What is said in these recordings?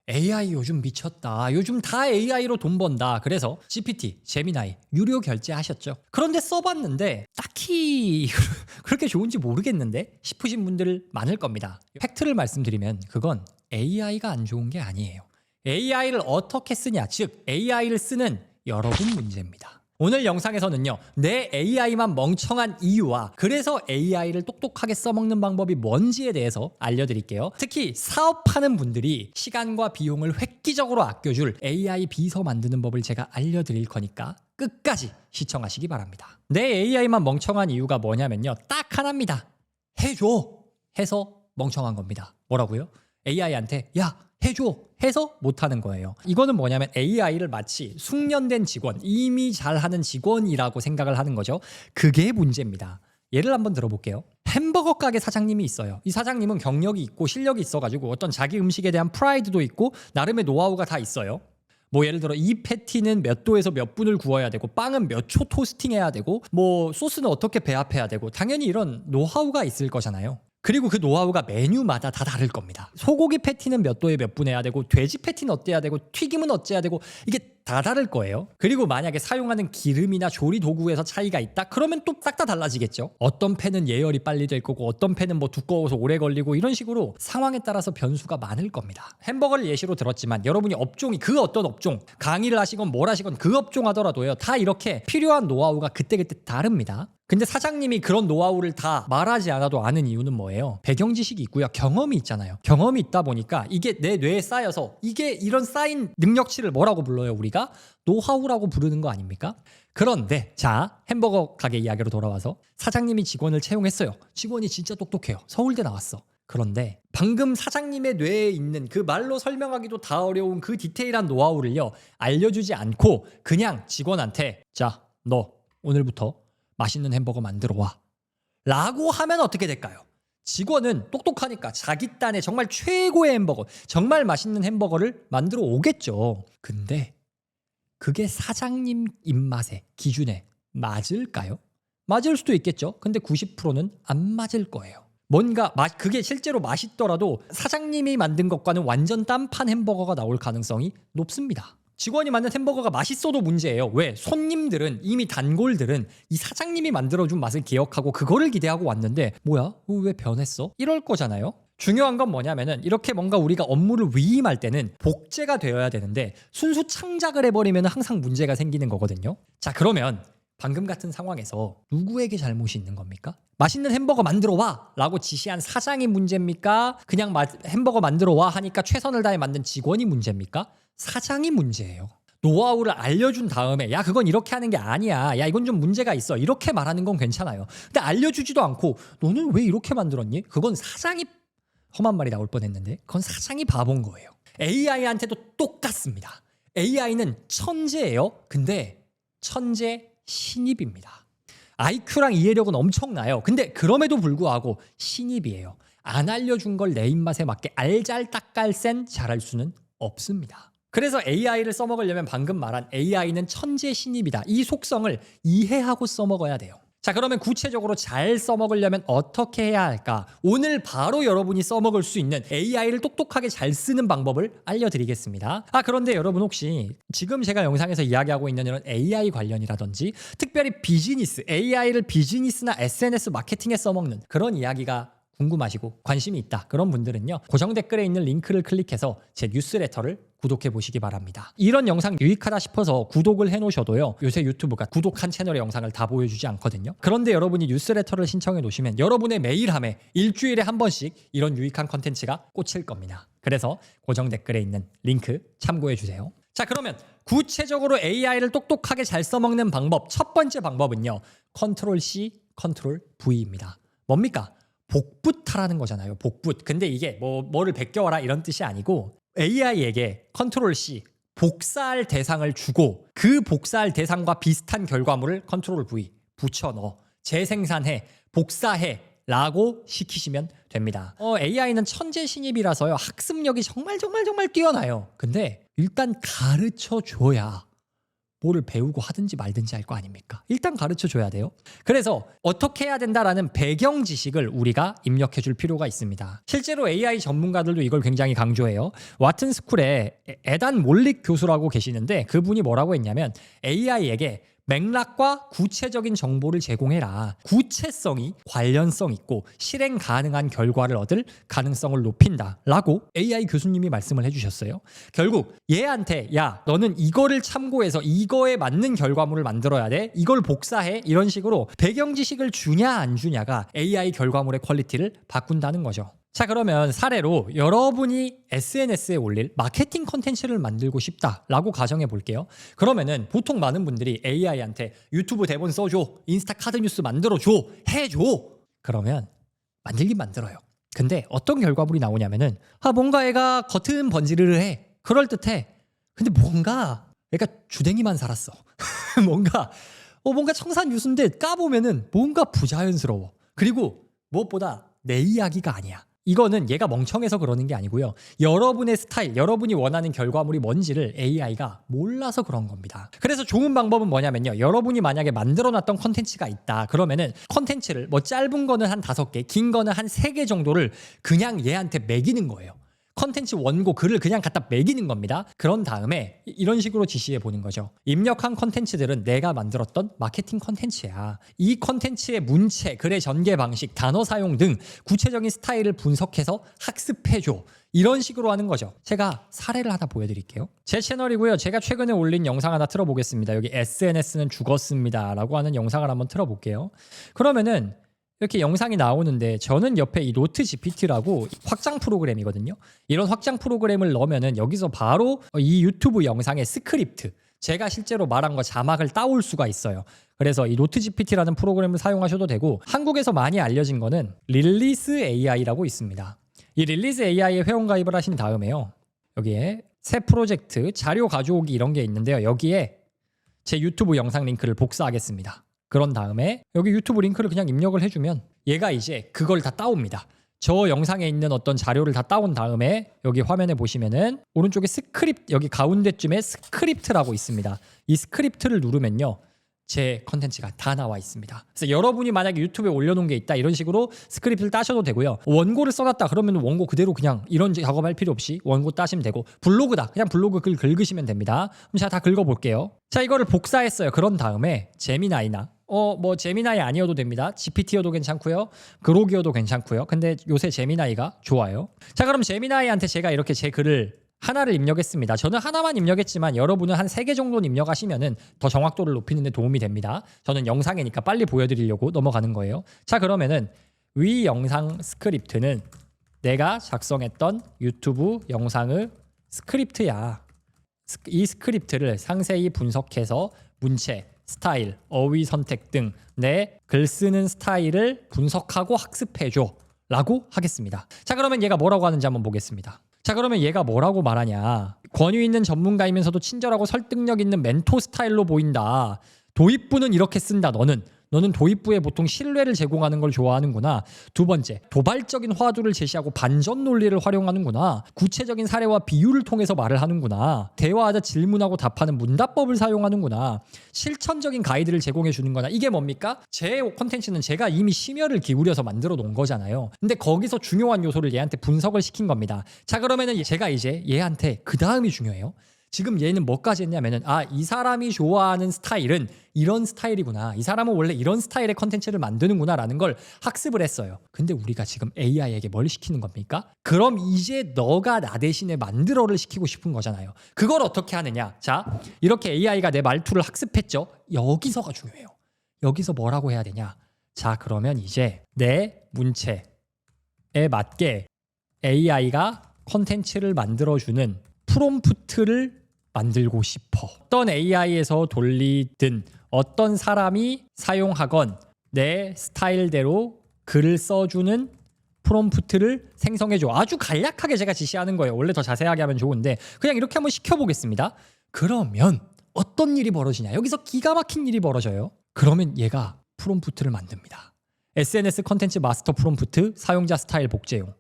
AI 요즘 미쳤다. 요즘 다 AI로 돈 번다. 그래서 GPT, 제미나이 유료 결제하셨죠. 그런데 써봤는데 딱히 그렇게 좋은지 모르겠는데 싶으신 분들 많을 겁니다. 팩트를 말씀드리면 그건 AI가 안 좋은 게 아니에요. AI를 어떻게 쓰냐, 즉 AI를 쓰는 여러분 문제입니다. 오늘 영상에서는요, 내 AI만 멍청한 이유와 그래서 AI를 똑똑하게 써먹는 방법이 뭔지에 대해서 알려드릴게요. 특히 사업하는 분들이 시간과 비용을 획기적으로 아껴줄 AI 비서 만드는 법을 제가 알려드릴 거니까 끝까지 시청하시기 바랍니다. 내 AI만 멍청한 이유가 뭐냐면요, 딱 하나입니다. 해줘! 해서 멍청한 겁니다. 뭐라고요? AI한테 야 해줘! 해서 못하는 거예요. 이거는 뭐냐면 AI를 마치 숙련된 직원, 이미 잘하는 직원이라고 생각을 하는 거죠. 그게 문제입니다. 예를 한번 들어볼게요. 햄버거 가게 사장님이 있어요. 이 사장님은 경력이 있고 실력이 있어가지고 어떤 자기 음식에 대한 프라이드도 있고 나름의 노하우가 다 있어요. 뭐 예를 들어 이 패티는 몇 도에서 몇 분을 구워야 되고 빵은 몇 초 토스팅해야 되고 뭐 소스는 어떻게 배합해야 되고 당연히 이런 노하우가 있을 거잖아요. 그리고 그 노하우가 메뉴마다 다 다를 겁니다. 소고기 패티는 몇 도에 몇 분 해야 되고 돼지 패티는 어때야 되고 튀김은 어째야 되고 이게 다 다를 거예요. 그리고 만약에 사용하는 기름이나 조리 도구에서 차이가 있다? 그러면 또 싹 다 달라지겠죠. 어떤 팬은 예열이 빨리 될 거고 어떤 팬은 뭐 두꺼워서 오래 걸리고 이런 식으로 상황에 따라서 변수가 많을 겁니다. 햄버거를 예시로 들었지만 여러분이 업종이 그 어떤 업종 강의를 하시건 뭘 하시건 그 업종 하더라도요, 다 이렇게 필요한 노하우가 그때그때 다릅니다. 근데 사장님이 그런 노하우를 다 말하지 않아도 아는 이유는 뭐예요? 배경 지식이 있고요. 경험이 있잖아요. 경험이 있다 보니까 이게 내 뇌에 쌓여서 이게 이런 쌓인 능력치를 뭐라고 불러요, 우리가? 노하우라고 부르는 거 아닙니까? 그런데 자, 햄버거 가게 이야기로 돌아와서 사장님이 직원을 채용했어요. 직원이 진짜 똑똑해요. 서울대 나왔어. 그런데 방금 사장님의 뇌에 있는 그 말로 설명하기도 다 어려운 그 디테일한 노하우를요, 알려주지 않고 그냥 직원한테 자, 너 오늘부터 맛있는 햄버거 만들어 와 라고 하면 어떻게 될까요? 직원은 똑똑하니까 자기 딴에 정말 최고의 햄버거, 정말 맛있는 햄버거를 만들어 오겠죠. 근데 그게 사장님 입맛에, 기준에 맞을까요? 맞을 수도 있겠죠. 근데 90%는 안 맞을 거예요. 뭔가 그게 실제로 맛있더라도 사장님이 만든 것과는 완전 딴판 햄버거가 나올 가능성이 높습니다. 직원이 만든 햄버거가 맛있어도 문제예요. 왜? 손님들은, 이미 단골들은 이 사장님이 만들어준 맛을 기억하고 그거를 기대하고 왔는데 뭐야? 왜 변했어? 이럴 거잖아요. 중요한 건 뭐냐면은 이렇게 뭔가 우리가 업무를 위임할 때는 복제가 되어야 되는데 순수 창작을 해버리면 항상 문제가 생기는 거거든요. 자, 그러면 방금 같은 상황에서 누구에게 잘못이 있는 겁니까? 맛있는 햄버거 만들어 와! 라고 지시한 사장이 문제입니까? 그냥 햄버거 만들어 와 하니까 최선을 다해 만든 직원이 문제입니까? 사장이 문제예요. 노하우를 알려준 다음에 야 그건 이렇게 하는 게 아니야, 야 이건 좀 문제가 있어, 이렇게 말하는 건 괜찮아요. 근데 알려주지도 않고 너는 왜 이렇게 만들었니? 그건 사장이, 험한 말이 나올 뻔했는데 그건 사장이 바본 거예요. AI한테도 똑같습니다. AI는 천재예요. 근데 천재 신입입니다. IQ랑 이해력은 엄청나요. 근데 그럼에도 불구하고 신입이에요. 안 알려준 걸 내 입맛에 맞게 알잘딱깔센 잘할 수는 없습니다. 그래서 AI를 써먹으려면 방금 말한 AI는 천재 신입이다, 이 속성을 이해하고 써먹어야 돼요. 자, 그러면 구체적으로 잘 써먹으려면 어떻게 해야 할까? 오늘 바로 여러분이 써먹을 수 있는 AI를 똑똑하게 잘 쓰는 방법을 알려드리겠습니다. 그런데 여러분 혹시 지금 제가 영상에서 이야기하고 있는 이런 AI 관련이라든지 특별히 비즈니스, AI를 비즈니스나 SNS 마케팅에 써먹는 그런 이야기가 궁금하시고 관심이 있다, 그런 분들은요, 고정 댓글에 있는 링크를 클릭해서 제 뉴스레터를 구독해 보시기 바랍니다. 이런 영상 유익하다 싶어서 구독을 해놓으셔도요, 요새 유튜브가 구독한 채널의 영상을 다 보여주지 않거든요. 그런데 여러분이 뉴스레터를 신청해 놓으시면 여러분의 메일함에 일주일에 한 번씩 이런 유익한 컨텐츠가 꽂힐 겁니다. 그래서 고정 댓글에 있는 링크 참고해 주세요. 자, 그러면 구체적으로 AI를 똑똑하게 잘 써먹는 방법, 첫 번째 방법은요, 컨트롤 C, 컨트롤 V입니다. 뭡니까? 복붙하라는 거잖아요. 복붙. 근데 이게 뭐를 베껴와라 이런 뜻이 아니고 AI에게 컨트롤 C, 복사할 대상을 주고 그 복사할 대상과 비슷한 결과물을 컨트롤 V, 붙여 넣어, 재생산해, 복사해 라고 시키시면 됩니다. AI는 천재 신입이라서요, 학습력이 정말 뛰어나요. 근데 일단 가르쳐 줘야 뭐를 배우고 하든지 말든지 할 거 아닙니까? 일단 가르쳐 줘야 돼요. 그래서 어떻게 해야 된다라는 배경 지식을 우리가 입력해 줄 필요가 있습니다. 실제로 AI 전문가들도 이걸 굉장히 강조해요. 와튼 스쿨에 에단 몰릭 교수라고 계시는데 그분이 뭐라고 했냐면 AI에게 맥락과 구체적인 정보를 제공해라. 구체성이 관련성 있고 실행 가능한 결과를 얻을 가능성을 높인다 라고 AI 교수님이 말씀을 해주셨어요. 결국 얘한테 야 너는 이거를 참고해서 이거에 맞는 결과물을 만들어야 돼. 이걸 복사해. 이런 식으로 배경 지식을 주냐 안 주냐가 AI 결과물의 퀄리티를 바꾼다는 거죠. 자, 그러면 사례로 여러분이 SNS에 올릴 마케팅 컨텐츠를 만들고 싶다라고 가정해 볼게요. 그러면은 보통 많은 분들이 AI한테 유튜브 대본 써줘, 인스타 카드 뉴스 만들어줘, 해줘. 그러면 만들긴 만들어요. 근데 어떤 결과물이 나오냐면은 뭔가 애가 겉은 번지르르 해. 그럴듯해. 근데 뭔가 애가 주댕이만 살았어. 뭔가 청산 유수인데 까보면은 뭔가 부자연스러워. 그리고 무엇보다 내 이야기가 아니야. 이거는 얘가 멍청해서 그러는 게 아니고요. 여러분의 스타일, 여러분이 원하는 결과물이 뭔지를 AI가 몰라서 그런 겁니다. 그래서 좋은 방법은 뭐냐면요. 여러분이 만약에 만들어놨던 컨텐츠가 있다. 그러면은 컨텐츠를 뭐 짧은 거는 한 5개, 긴 거는 한 3개 정도를 그냥 얘한테 매기는 거예요. 컨텐츠 원고 글을 그냥 갖다 매기는 겁니다. 그런 다음에 이런 식으로 지시해 보는 거죠. 입력한 컨텐츠들은 내가 만들었던 마케팅 컨텐츠야. 이 컨텐츠의 문체, 글의 전개 방식, 단어 사용 등 구체적인 스타일을 분석해서 학습해줘. 이런 식으로 하는 거죠. 제가 사례를 하나 보여드릴게요. 제 채널이고요. 제가 최근에 올린 영상 하나 틀어보겠습니다. 여기 SNS는 죽었습니다 라고 하는 영상을 한번 틀어볼게요. 그러면은 이렇게 영상이 나오는데 저는 옆에 이 노트 GPT라고 확장 프로그램이거든요. 이런 확장 프로그램을 넣으면은 여기서 바로 이 유튜브 영상의 스크립트, 제가 실제로 말한 거 자막을 따올 수가 있어요. 그래서 이 노트 GPT라는 프로그램을 사용하셔도 되고, 한국에서 많이 알려진 거는 릴리스 AI라고 있습니다. 이 릴리스 AI에 회원가입을 하신 다음에요. 여기에 새 프로젝트, 자료 가져오기 이런 게 있는데요. 여기에 제 유튜브 영상 링크를 복사하겠습니다. 그런 다음에 여기 유튜브 링크를 그냥 입력을 해주면 얘가 이제 그걸 다 따옵니다. 저 영상에 있는 어떤 자료를 다 따온 다음에 여기 화면에 보시면은 오른쪽에 스크립트, 여기 가운데쯤에 스크립트라고 있습니다. 이 스크립트를 누르면요. 제 컨텐츠가 다 나와 있습니다. 그래서 여러분이 만약에 유튜브에 올려놓은 게 있다 이런 식으로 스크립트를 따셔도 되고요. 원고를 써놨다 그러면 원고 그대로 그냥 이런 작업할 필요 없이 원고 따시면 되고, 블로그다 그냥 블로그 글 긁으시면 됩니다. 그럼 제가 다 긁어볼게요. 자, 이거를 복사했어요. 그런 다음에 제미나이나 뭐 제미나이 아니어도 됩니다. GPT여도 괜찮고요. 그로기어도 괜찮고요. 근데 요새 제미나이가 좋아요. 자, 그럼 제미나이한테 제가 이렇게 제 글을 하나를 입력했습니다. 저는 하나만 입력했지만 여러분은 한 3개 정도는 입력하시면은 더 정확도를 높이는 데 도움이 됩니다. 저는 영상이니까 빨리 보여드리려고 넘어가는 거예요. 자, 그러면은 위 영상 스크립트는 내가 작성했던 유튜브 영상의 스크립트야. 이 스크립트를 상세히 분석해서 문체, 스타일, 어휘 선택 등 내 글 쓰는 스타일을 분석하고 학습해줘 라고 하겠습니다. 자, 그러면 얘가 뭐라고 하는지 한번 보겠습니다. 자, 그러면 얘가 뭐라고 말하냐. 권위 있는 전문가이면서도 친절하고 설득력 있는 멘토 스타일로 보인다. 도입부는 이렇게 쓴다. 너는 도입부에 보통 신뢰를 제공하는 걸 좋아하는구나. 2번째, 도발적인 화두를 제시하고 반전 논리를 활용하는구나. 구체적인 사례와 비유를 통해서 말을 하는구나. 대화하자 질문하고 답하는 문답법을 사용하는구나. 실천적인 가이드를 제공해 주는 거나. 이게 뭡니까? 제 콘텐츠는 제가 이미 심혈을 기울여서 만들어 놓은 거잖아요. 근데 거기서 중요한 요소를 얘한테 분석을 시킨 겁니다. 자, 그러면은 제가 이제 얘한테 그 다음이 중요해요. 지금 얘는 뭐까지 했냐면은 이 사람이 좋아하는 스타일은 이런 스타일이구나. 이 사람은 원래 이런 스타일의 컨텐츠를 만드는구나 라는 걸 학습을 했어요. 근데 우리가 지금 AI에게 뭘 시키는 겁니까? 그럼 이제 너가 나 대신에 만들어를 시키고 싶은 거잖아요. 그걸 어떻게 하느냐? 자, 이렇게 AI가 내 말투를 학습했죠. 여기서가 중요해요. 여기서 뭐라고 해야 되냐? 자, 그러면 이제 내 문체에 맞게 AI가 컨텐츠를 만들어주는 프롬프트를 만들고 싶어. 어떤 AI에서 돌리든 어떤 사람이 사용하건 내 스타일대로 글을 써주는 프롬프트를 생성해줘. 아주 간략하게 제가 지시하는 거예요. 원래 더 자세하게 하면 좋은데 그냥 이렇게 한번 시켜보겠습니다. 그러면 어떤 일이 벌어지냐. 여기서 기가 막힌 일이 벌어져요. 그러면 얘가 프롬프트를 만듭니다. SNS 컨텐츠 마스터 프롬프트 사용자 스타일 복제용.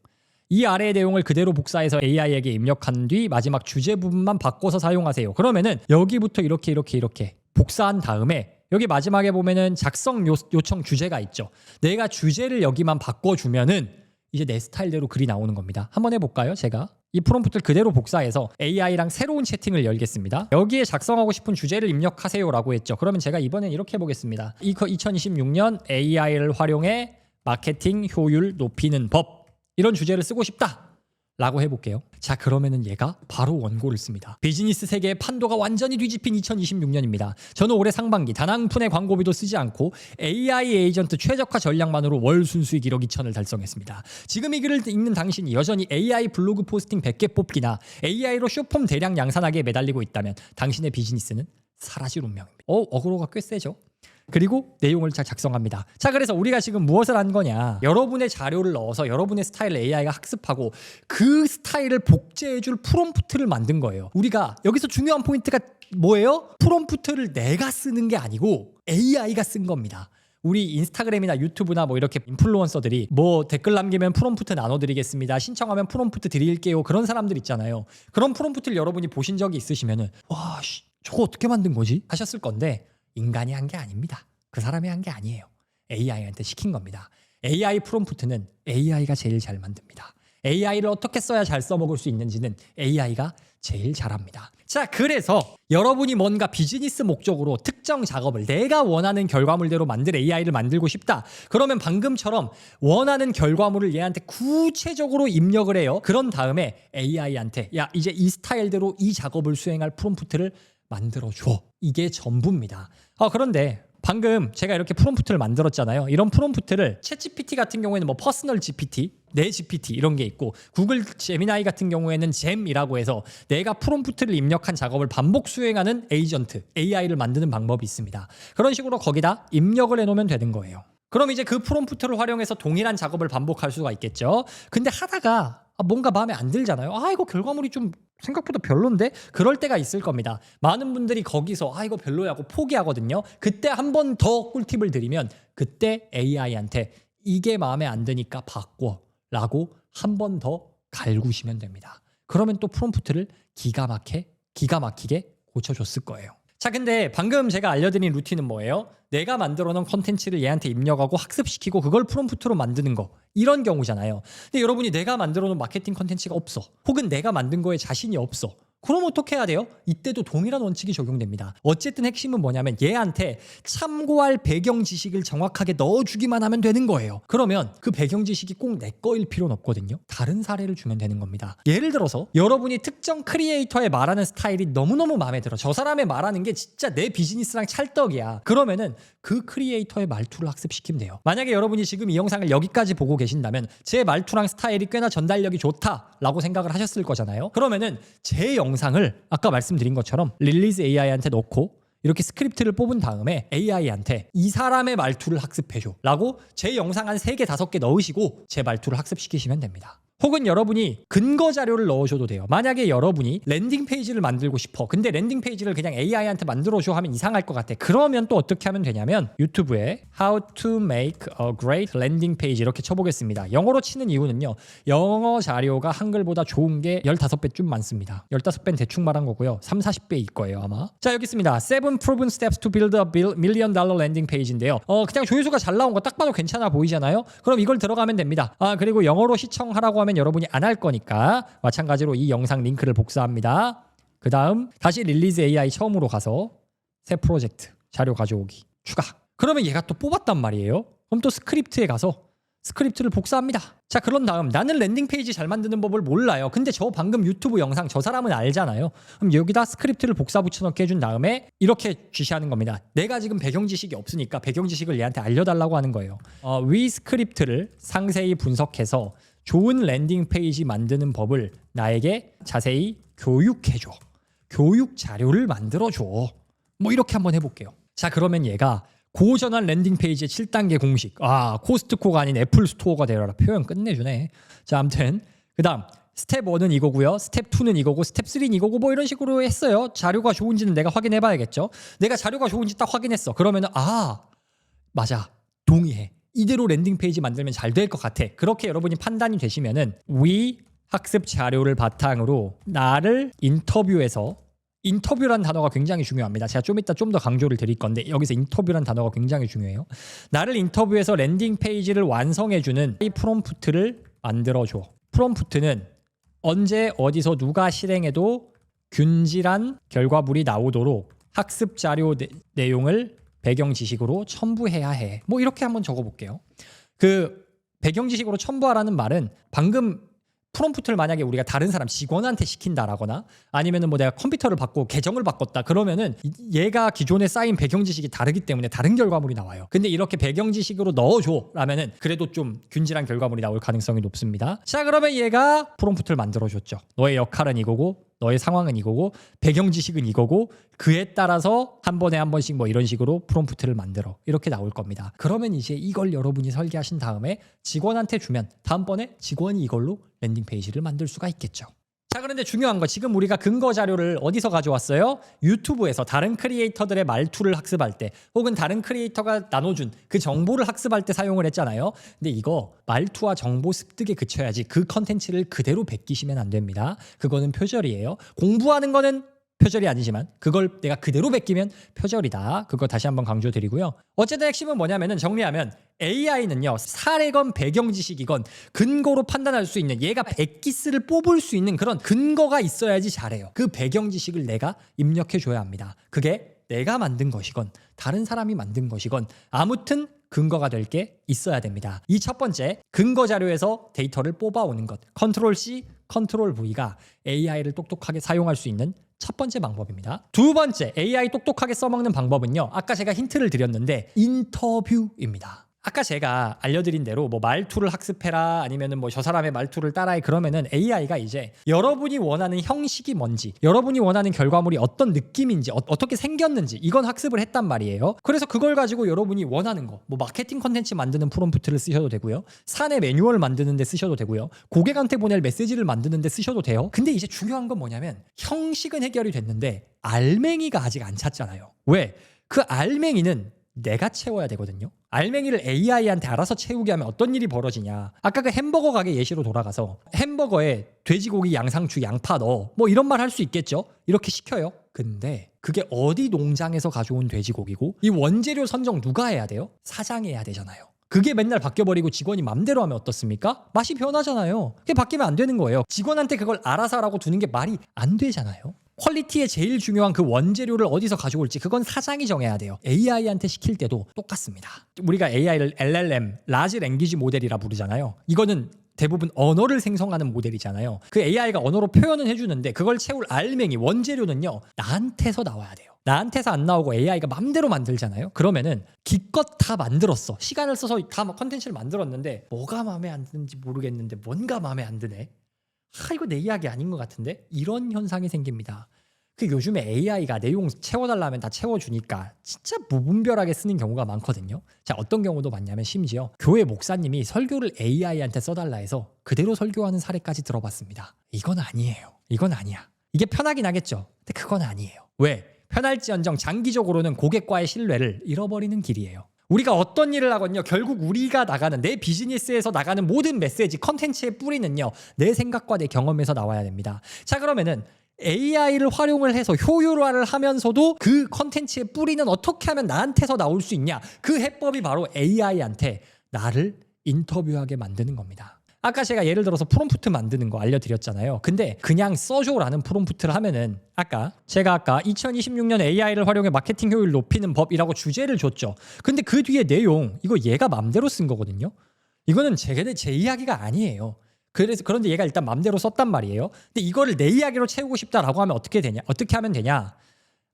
이 아래의 내용을 그대로 복사해서 AI에게 입력한 뒤 마지막 주제 부분만 바꿔서 사용하세요. 그러면은 여기부터 이렇게 복사한 다음에 여기 마지막에 보면은 작성 요청 주제가 있죠. 내가 주제를 여기만 바꿔주면은 이제 내 스타일대로 글이 나오는 겁니다. 한번 해볼까요? 제가 이 프롬프트를 그대로 복사해서 AI랑 새로운 채팅을 열겠습니다. 여기에 작성하고 싶은 주제를 입력하세요라고 했죠. 그러면 제가 이번엔 이렇게 해보겠습니다. 2026년 AI를 활용해 마케팅 효율 높이는 법, 이런 주제를 쓰고 싶다 라고 해볼게요. 자, 그러면은 얘가 바로 원고를 씁니다. 비즈니스 세계의 판도가 완전히 뒤집힌 2026년입니다. 저는 올해 상반기 단 한 푼의 광고비도 쓰지 않고 AI 에이전트 최적화 전략만으로 월 순수익 1억 2천을 달성했습니다. 지금 이 글을 읽는 당신이 여전히 AI 블로그 포스팅 100개 뽑기나 AI로 쇼폼 대량 양산하기에 매달리고 있다면 당신의 비즈니스는 사라질 운명입니다. 어그로가 꽤 세죠? 그리고 내용을 잘 작성합니다. 자, 그래서 우리가 지금 무엇을 한 거냐? 여러분의 자료를 넣어서 여러분의 스타일을 AI가 학습하고 그 스타일을 복제해줄 프롬프트를 만든 거예요. 우리가 여기서 중요한 포인트가 뭐예요? 프롬프트를 내가 쓰는 게 아니고 AI가 쓴 겁니다. 우리 인스타그램이나 유튜브나 뭐 이렇게 인플루언서들이 뭐 댓글 남기면 프롬프트 나눠드리겠습니다, 신청하면 프롬프트 드릴게요, 그런 사람들 있잖아요. 그런 프롬프트를 여러분이 보신 적이 있으시면은 와, 저거 어떻게 만든 거지? 하셨을 건데 인간이 한 게 아닙니다. 그 사람이 한 게 아니에요. AI한테 시킨 겁니다. AI 프롬프트는 AI가 제일 잘 만듭니다. AI를 어떻게 써야 잘 써먹을 수 있는지는 AI가 제일 잘합니다. 자, 그래서 여러분이 뭔가 비즈니스 목적으로 특정 작업을 내가 원하는 결과물대로 만들 AI를 만들고 싶다. 그러면 방금처럼 원하는 결과물을 얘한테 구체적으로 입력을 해요. 그런 다음에 AI한테 야, 이제 이 스타일대로 이 작업을 수행할 프롬프트를 만들어줘. 이게 전부입니다. 그런데 방금 제가 이렇게 프롬프트를 만들었잖아요. 이런 프롬프트를 챗GPT 같은 경우에는 뭐 퍼스널 GPT, 내 GPT 이런 게 있고, 구글 제미나이 같은 경우에는 잼이라고 해서 내가 프롬프트를 입력한 작업을 반복 수행하는 에이전트, AI를 만드는 방법이 있습니다. 그런 식으로 거기다 입력을 해놓으면 되는 거예요. 그럼 이제 그 프롬프트를 활용해서 동일한 작업을 반복할 수가 있겠죠. 근데 하다가 뭔가 마음에 안 들잖아요. 이거 결과물이 좀 생각보다 별론데? 그럴 때가 있을 겁니다. 많은 분들이 거기서 이거 별로야고 포기하거든요. 그때 한 번 더 꿀팁을 드리면, 그때 AI한테 이게 마음에 안 드니까 바꿔 라고 한 번 더 갈구시면 됩니다. 그러면 또 프롬프트를 기가 막히게 고쳐줬을 거예요. 자, 근데 방금 제가 알려드린 루틴은 뭐예요? 내가 만들어 놓은 컨텐츠를 얘한테 입력하고 학습시키고 그걸 프롬프트로 만드는 거, 이런 경우잖아요. 근데 여러분이 내가 만들어 놓은 마케팅 컨텐츠가 없어, 혹은 내가 만든 거에 자신이 없어. 그럼 어떻게 해야 돼요? 이때도 동일한 원칙이 적용됩니다. 어쨌든 핵심은 뭐냐면 얘한테 참고할 배경 지식을 정확하게 넣어주기만 하면 되는 거예요. 그러면 그 배경 지식이 꼭 내 거일 필요는 없거든요. 다른 사례를 주면 되는 겁니다. 예를 들어서 여러분이 특정 크리에이터의 말하는 스타일이 너무너무 마음에 들어. 저 사람의 말하는 게 진짜 내 비즈니스랑 찰떡이야. 그러면은 그 크리에이터의 말투를 학습시키면 돼요. 만약에 여러분이 지금 이 영상을 여기까지 보고 계신다면 제 말투랑 스타일이 꽤나 전달력이 좋다라고 생각을 하셨을 거잖아요. 그러면은 제 영상을 아까 말씀드린 것처럼 릴리즈 AI한테 넣고 이렇게 스크립트를 뽑은 다음에 AI한테 이 사람의 말투를 학습해줘 라고 제 영상 한 3개 5개 넣으시고 제 말투를 학습시키시면 됩니다. 혹은 여러분이 근거 자료를 넣으셔도 돼요. 만약에 여러분이 랜딩 페이지를 만들고 싶어. 근데 랜딩 페이지를 그냥 AI한테 만들어줘 하면 이상할 것 같아. 그러면 또 어떻게 하면 되냐면 유튜브에 How to make a great landing page 이렇게 쳐보겠습니다. 영어로 치는 이유는요, 영어 자료가 한글보다 좋은 게 15배쯤 많습니다. 15배는 대충 말한 거고요. 3, 40배일 거예요 아마. 자, 여기 있습니다. 7 proven steps to build a $1 million landing page인데요. 그냥 조회수가 잘 나온 거 딱 봐도 괜찮아 보이잖아요. 그럼 이걸 들어가면 됩니다. 그리고 영어로 시청하라고 하면 여러분이 안 할 거니까 마찬가지로 이 영상 링크를 복사합니다. 그 다음 다시 릴리즈 AI 처음으로 가서 새 프로젝트 자료 가져오기 추가. 그러면 얘가 또 뽑았단 말이에요. 그럼 또 스크립트에 가서 스크립트를 복사합니다. 자, 그런 다음 나는 랜딩 페이지 잘 만드는 법을 몰라요. 근데 저 방금 유튜브 영상 저 사람은 알잖아요. 그럼 여기다 스크립트를 복사 붙여넣기 해준 다음에 이렇게 지시하는 겁니다. 내가 지금 배경 지식이 없으니까 배경 지식을 얘한테 알려달라고 하는 거예요. 위 스크립트를 상세히 분석해서 좋은 랜딩 페이지 만드는 법을 나에게 자세히 교육해줘. 교육 자료를 만들어줘. 뭐 이렇게 한번 해볼게요. 자, 그러면 얘가 고전한 랜딩 페이지의 7단계 공식. 코스트코가 아닌 애플 스토어가 되어라. 표현 끝내주네. 자, 아무튼 그 다음 스텝 1은 이거고요. 스텝 2는 이거고 스텝 3는 이거고 뭐 이런 식으로 했어요. 자료가 좋은지는 내가 확인해 봐야겠죠. 내가 자료가 좋은지 딱 확인했어. 그러면은 맞아. 동의해. 이대로 랜딩 페이지 만들면 잘 될 것 같아. 그렇게 여러분이 판단이 되시면은 위 학습 자료를 바탕으로 나를 인터뷰해서, 인터뷰란 단어가 굉장히 중요합니다. 제가 좀 이따 좀 더 강조를 드릴 건데 여기서 인터뷰란 단어가 굉장히 중요해요. 나를 인터뷰해서 랜딩 페이지를 완성해주는 이 프롬프트를 만들어줘. 프롬프트는 언제 어디서 누가 실행해도 균질한 결과물이 나오도록 학습 자료 내용을 배경 지식으로 첨부해야 해. 뭐 이렇게 한번 적어볼게요. 그 배경 지식으로 첨부하라는 말은 방금 프롬프트를 만약에 우리가 다른 사람 직원한테 시킨다라거나 아니면은 뭐 내가 컴퓨터를 바꾸고 계정을 바꿨다 그러면은 얘가 기존에 쌓인 배경 지식이 다르기 때문에 다른 결과물이 나와요. 근데 이렇게 배경 지식으로 넣어줘 라면은 그래도 좀 균질한 결과물이 나올 가능성이 높습니다. 자, 그러면 얘가 프롬프트를 만들어줬죠. 너의 역할은 이거고 너의 상황은 이거고 배경 지식은 이거고 그에 따라서 한 번에 한 번씩 뭐 이런 식으로 프롬프트를 만들어 이렇게 나올 겁니다. 그러면 이제 이걸 여러분이 설계하신 다음에 직원한테 주면 다음번에 직원이 이걸로 랜딩 페이지를 만들 수가 있겠죠. 자, 그런데 중요한 거 지금 우리가 근거 자료를 어디서 가져왔어요? 유튜브에서 다른 크리에이터들의 말투를 학습할 때 혹은 다른 크리에이터가 나눠준 그 정보를 학습할 때 사용을 했잖아요. 근데 이거 말투와 정보 습득에 그쳐야지 그 컨텐츠를 그대로 베끼시면 안 됩니다. 그거는 표절이에요. 공부하는 거는 표절이 아니지만 그걸 내가 그대로 베끼면 표절이다. 그거 다시 한번 강조드리고요. 어쨌든 핵심은 뭐냐면은 정리하면 AI는요. 사례건 배경 지식이건 근거로 판단할 수 있는 얘가 백기스를 뽑을 수 있는 그런 근거가 있어야지 잘해요. 그 배경 지식을 내가 입력해 줘야 합니다. 그게 내가 만든 것이건 다른 사람이 만든 것이건 아무튼 근거가 될 게 있어야 됩니다. 이 첫 번째 근거 자료에서 데이터를 뽑아오는 것 컨트롤 C, 컨트롤 V가 AI를 똑똑하게 사용할 수 있는 첫 번째 방법입니다. 두 번째 AI 똑똑하게 써먹는 방법은요. 아까 제가 힌트를 드렸는데 인터뷰입니다. 아까 제가 알려드린 대로 뭐 말투를 학습해라 아니면은 뭐 저 사람의 말투를 따라해 그러면은 AI가 이제 여러분이 원하는 형식이 뭔지 여러분이 원하는 결과물이 어떤 느낌인지 어떻게 생겼는지 이건 학습을 했단 말이에요. 그래서 그걸 가지고 여러분이 원하는 거 뭐 마케팅 컨텐츠 만드는 프롬프트를 쓰셔도 되고요. 사내 매뉴얼 만드는 데 쓰셔도 되고요. 고객한테 보낼 메시지를 만드는 데 쓰셔도 돼요. 근데 이제 중요한 건 뭐냐면 형식은 해결이 됐는데 알맹이가 아직 안 찼잖아요. 왜? 그 알맹이는 내가 채워야 되거든요. 알맹이를 AI한테 알아서 채우게 하면 어떤 일이 벌어지냐. 아까 그 햄버거 가게 예시로 돌아가서 햄버거에 돼지고기, 양상추, 양파 넣어. 뭐 이런 말 할 수 있겠죠. 이렇게 시켜요. 근데 그게 어디 농장에서 가져온 돼지고기고 이 원재료 선정 누가 해야 돼요? 사장이 해야 되잖아요. 그게 맨날 바뀌어버리고 직원이 맘대로 하면 어떻습니까? 맛이 변하잖아요. 그게 바뀌면 안 되는 거예요. 직원한테 그걸 알아서 하라고 두는 게 말이 안 되잖아요. 퀄리티에 제일 중요한 그 원재료를 어디서 가져올지 그건 사장이 정해야 돼요. AI한테 시킬 때도 똑같습니다. 우리가 AI를 LLM, 라지 랭귀지 모델이라 부르잖아요. 이거는 대부분 언어를 생성하는 모델이잖아요. 그 AI가 언어로 표현은 해주는데 그걸 채울 알맹이, 원재료는요. 나한테서 나와야 돼요. 나한테서 안 나오고 AI가 맘대로 만들잖아요. 그러면은 기껏 다 만들었어. 시간을 써서 다 컨텐츠를 만들었는데 뭐가 마음에 안 드는지 모르겠는데 뭔가 마음에 안 드네. 이거 내 이야기 아닌 것 같은데? 이런 현상이 생깁니다. 그 요즘에 AI가 내용 채워달라면 다 채워주니까 진짜 무분별하게 쓰는 경우가 많거든요. 자, 어떤 경우도 많냐면 심지어 교회 목사님이 설교를 AI한테 써달라 해서 그대로 설교하는 사례까지 들어봤습니다. 이건 아니에요. 이건 아니야. 이게 편하긴 하겠죠. 근데 그건 아니에요. 왜? 편할지언정 장기적으로는 고객과의 신뢰를 잃어버리는 길이에요. 우리가 어떤 일을 하건요 결국 우리가 나가는 내 비즈니스에서 나가는 모든 메시지 컨텐츠의 뿌리는요 내 생각과 내 경험에서 나와야 됩니다. 자, 그러면은 AI를 활용을 해서 효율화를 하면서도 그 컨텐츠의 뿌리는 어떻게 하면 나한테서 나올 수 있냐. 그 해법이 바로 AI한테 나를 인터뷰하게 만드는 겁니다. 아까 제가 예를 들어서 프롬프트 만드는 거 알려드렸잖아요. 근데 그냥 써줘라는 프롬프트를 하면은 제가 아까 2026년 AI를 활용해 마케팅 효율 높이는 법이라고 주제를 줬죠. 근데 그 뒤에 내용 이거 얘가 맘대로 쓴 거거든요. 이거는 제 이야기가 아니에요. 그런데 얘가 일단 맘대로 썼단 말이에요. 근데 이거를 내 이야기로 채우고 싶다라고 하면 어떻게 하면 되냐?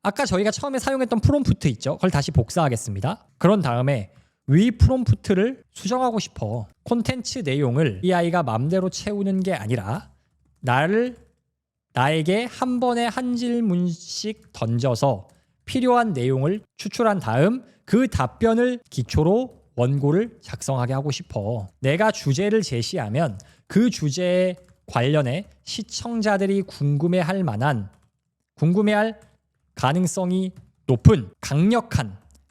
아까 저희가 처음에 사용했던 프롬프트 있죠. 그걸 다시 복사하겠습니다. 그런 다음에 위 프롬프트를 수정하고 싶어. 콘텐츠 내용을 AI가 맘대로 채우는 게 아니라 나에게 한 번에 한 질문씩 던져서 필요한 내용을 추출한 다음 그 답변을 기초로 원고를 작성하게 하고 싶어. 내가 주제를 제시하면 그 주제에 관련해 시청자들이 궁금해할 가능성이 높은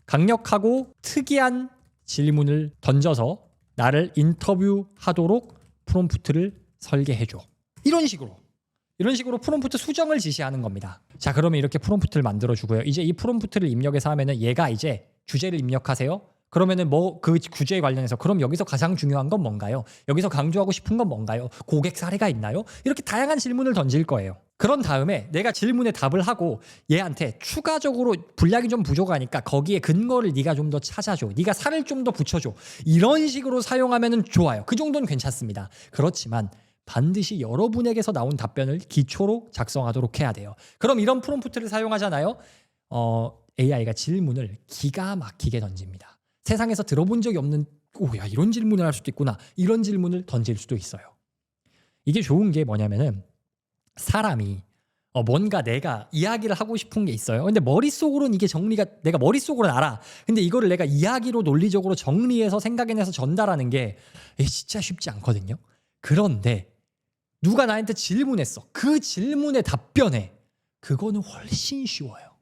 강력하고 특이한 질문을 던져서 나를 인터뷰하도록 프롬프트를 설계해줘. 이런 식으로 프롬프트 수정을 지시하는 겁니다. 자, 그러면 이렇게 프롬프트를 만들어주고요. 이제 이 프롬프트를 입력해서 하면은 얘가 이제 주제를 입력하세요. 그러면은 뭐 그 주제에 관련해서 그럼 여기서 가장 중요한 건 뭔가요? 여기서 강조하고 싶은 건 뭔가요? 고객 사례가 있나요? 이렇게 다양한 질문을 던질 거예요. 그런 다음에 내가 질문에 답을 하고 얘한테 추가적으로 분량이 좀 부족하니까 거기에 근거를 네가 좀 더 찾아줘. 네가 살을 좀 더 붙여줘. 이런 식으로 사용하면은 좋아요. 그 정도는 괜찮습니다. 그렇지만 반드시 여러분에게서 나온 답변을 기초로 작성하도록 해야 돼요. 그럼 이런 프롬프트를 사용하잖아요. AI가 질문을 기가 막히게 던집니다. 세상에서 들어본 적이 없는 야 이런 질문을 할 수도 있구나. 이런 질문을 던질 수도 있어요. 이게 좋은 게 뭐냐면은 사람이 뭔가 내가 이야기를 하고 싶은 게 있어요. 근데 머릿속으로는 이게 정리가 내가 머릿속으로는 알아. 근데 이거를 내가 이야기로 논리적으로 정리해서 생각해내서 전달하는 게 진짜 쉽지 않거든요. 그런데 누가 나한테 질문했어. 그 질문에 답변해. 그거는 훨씬 쉬워요.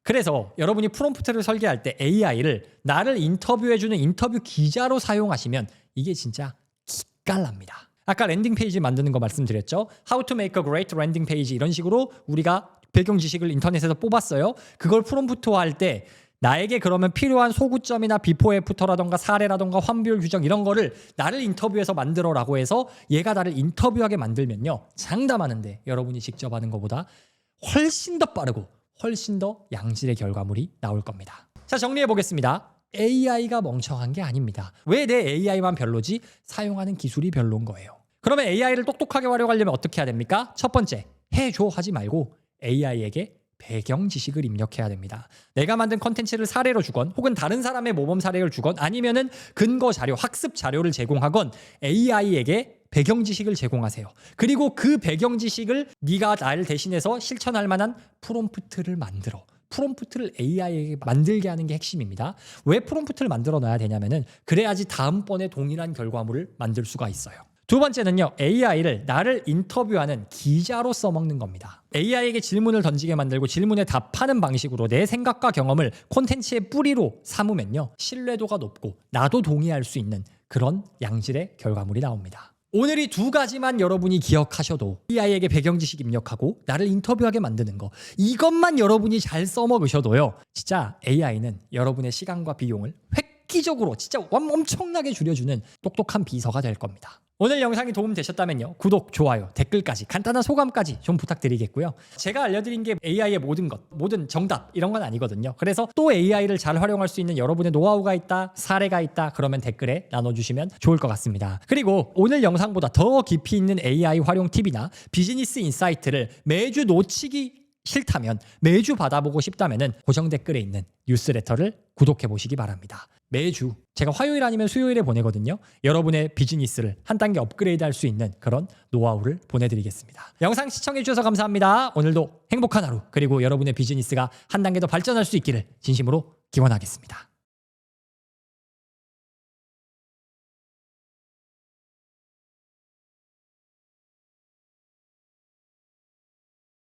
그래서 여러분이 프롬프트를 설계할 때 AI를 나를 인터뷰해주는 인터뷰 기자로 사용하시면 이게 진짜 기깔납니다. 아까 랜딩 페이지 만드는 거 말씀드렸죠. How to make a great landing page 이런 식으로 우리가 배경 지식을 인터넷에서 뽑았어요. 그걸 프롬프트화할 때 나에게 그러면 필요한 소구점이나 비포 애프터라던가 사례라던가 환비율 규정 이런 거를 나를 인터뷰해서 만들어라고 해서 얘가 나를 인터뷰하게 만들면요. 장담하는데 여러분이 직접 하는 것보다 훨씬 더 빠르고 훨씬 더 양질의 결과물이 나올 겁니다. 자, 정리해 보겠습니다. AI가 멍청한 게 아닙니다. 왜 내 AI만 별로지? 사용하는 기술이 별로인 거예요. 그러면 AI를 똑똑하게 활용하려면 어떻게 해야 됩니까? 첫 번째, 해줘 하지 말고 AI에게 배경 지식을 입력해야 됩니다. 내가 만든 컨텐츠를 사례로 주건 혹은 다른 사람의 모범 사례를 주건 아니면은 근거 자료, 학습 자료를 제공하건 AI에게 배경 지식을 제공하세요. 그리고 그 배경 지식을 네가 나를 대신해서 실천할 만한 프롬프트를 만들어. 프롬프트를 AI에게 만들게 하는 게 핵심입니다. 왜 프롬프트를 만들어 놔야 되냐면은 그래야지 다음번에 동일한 결과물을 만들 수가 있어요. 두 번째는요. AI를 나를 인터뷰하는 기자로 써먹는 겁니다. AI에게 질문을 던지게 만들고 질문에 답하는 방식으로 내 생각과 경험을 콘텐츠의 뿌리로 삼으면요. 신뢰도가 높고 나도 동의할 수 있는 그런 양질의 결과물이 나옵니다. 오늘 이 두 가지만 여러분이 기억하셔도 AI에게 배경 지식 입력하고 나를 인터뷰하게 만드는 거 이것만 여러분이 잘 써먹으셔도요. 진짜 AI는 여러분의 시간과 비용을 획기적으로 진짜 엄청나게 줄여주는 똑똑한 비서가 될 겁니다. 오늘 영상이 도움되셨다면요. 구독, 좋아요, 댓글까지 간단한 소감까지 좀 부탁드리겠고요. 제가 알려드린 게 AI의 모든 것, 모든 정답 이런 건 아니거든요. 그래서 또 AI를 잘 활용할 수 있는 여러분의 노하우가 있다, 사례가 있다 그러면 댓글에 나눠주시면 좋을 것 같습니다. 그리고 오늘 영상보다 더 깊이 있는 AI 활용 팁이나 비즈니스 인사이트를 매주 놓치기 싫다면 매주 받아보고 싶다면 고정 댓글에 있는 뉴스레터를 구독해 보시기 바랍니다. 매주 제가 화요일 아니면 수요일에 보내거든요. 여러분의 비즈니스를 한 단계 업그레이드 할 수 있는 그런 노하우를 보내드리겠습니다. 영상 시청해 주셔서 감사합니다. 오늘도 행복한 하루 그리고 여러분의 비즈니스가 한 단계 더 발전할 수 있기를 진심으로 기원하겠습니다.